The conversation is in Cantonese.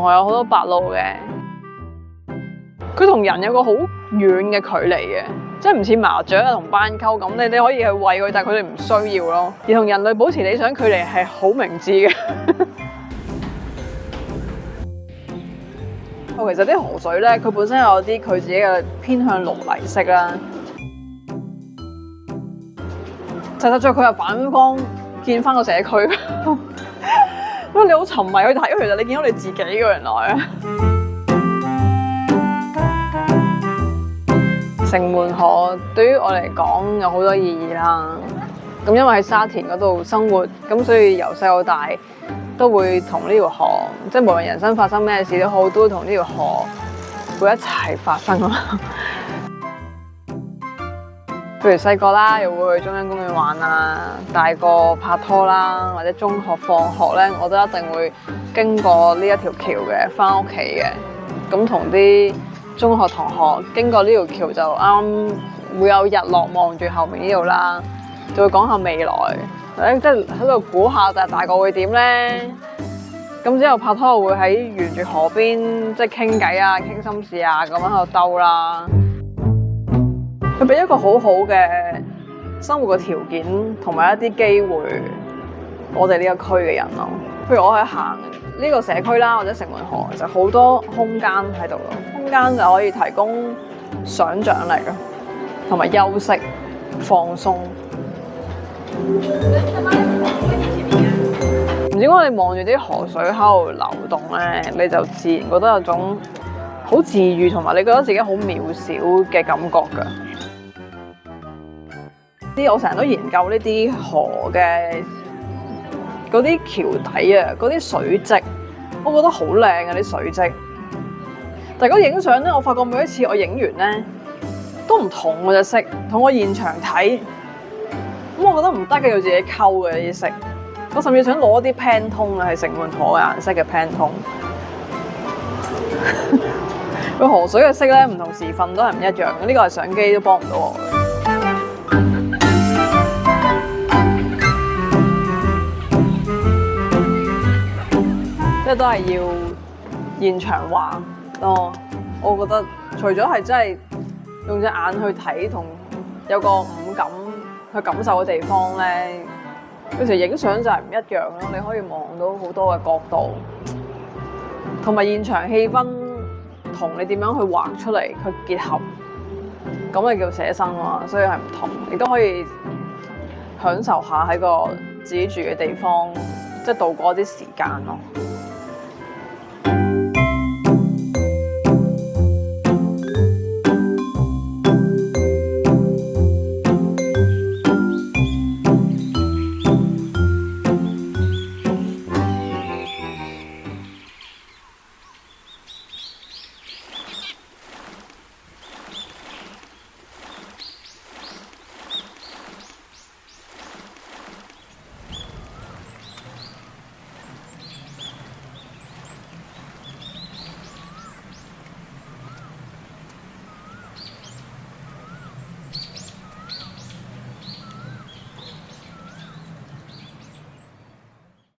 學有好多白鷺嘅，佢同人有個好遠嘅距離嘅，即係唔似麻雀啊同斑鳩咁，你可以去餵佢，但係佢哋唔需要咯。而同人類保持理想距離係好明智嘅。其實啲河水咧，佢本身有啲佢自己嘅偏向陸泥色啦。實際上佢又反方建翻個社區。因為你好沉迷去睇，其實你見到你自己嘅原來啊。城門河對於我嚟講有好多意義啦。咁因為喺沙田嗰度生活，咁所以由細到大都會同呢條河，即係無論人生發生咩事都好，都會同呢條河會一齊發生咯。譬如細個啦，又會去中央公園玩啊；大個拍拖啦，或者中學放學咧，我都一定會經過呢一條橋嘅，翻屋企嘅。咁同啲中學同學經過呢條橋就啱會有日落望住後面呢度啦，就會講下未來，即係喺度估下大個會點咧。咁之後拍拖會喺沿住河邊即係傾偈啊、傾心事啊咁樣喺度兜啦。佢俾一個好好嘅生活嘅條件同埋一啲機會，我哋呢個區嘅人咯。譬如我喺行呢個社區啦，或者城門河，就好多空間喺度咯。空間就可以提供想像力咯，同埋休息、放鬆。唔知點解你望住啲河水喺度流動咧，你就自然覺得有種好治癒，同埋你覺得自己好渺小嘅感覺㗎。我成日都研究呢啲河嘅嗰啲橋底啊，嗰啲水質，我覺得好靚啊啲水質。但係嗰影相咧，我發覺每一次我影完咧都唔同嗰隻色，同我現場睇，咁我覺得唔得嘅，要自己溝嘅呢啲色。我甚至想攞啲 Pantone 啊，係城門河嘅顏色嘅 Pantone。個河水嘅色咧，唔同時分都係唔一樣嘅，呢個係相機都幫唔到我嘅。即係都係要現場畫咯。我覺得除咗係真係用隻眼去睇同有個五感去感受嘅地方咧，有時影相就係唔一樣咯。你可以望到好多嘅角度，同埋現場氣氛同你點樣去畫出嚟去結合，咁咪叫寫生嘛。所以係唔同，亦都可以享受下喺個自己住嘅地方，即係度過啲時間咯。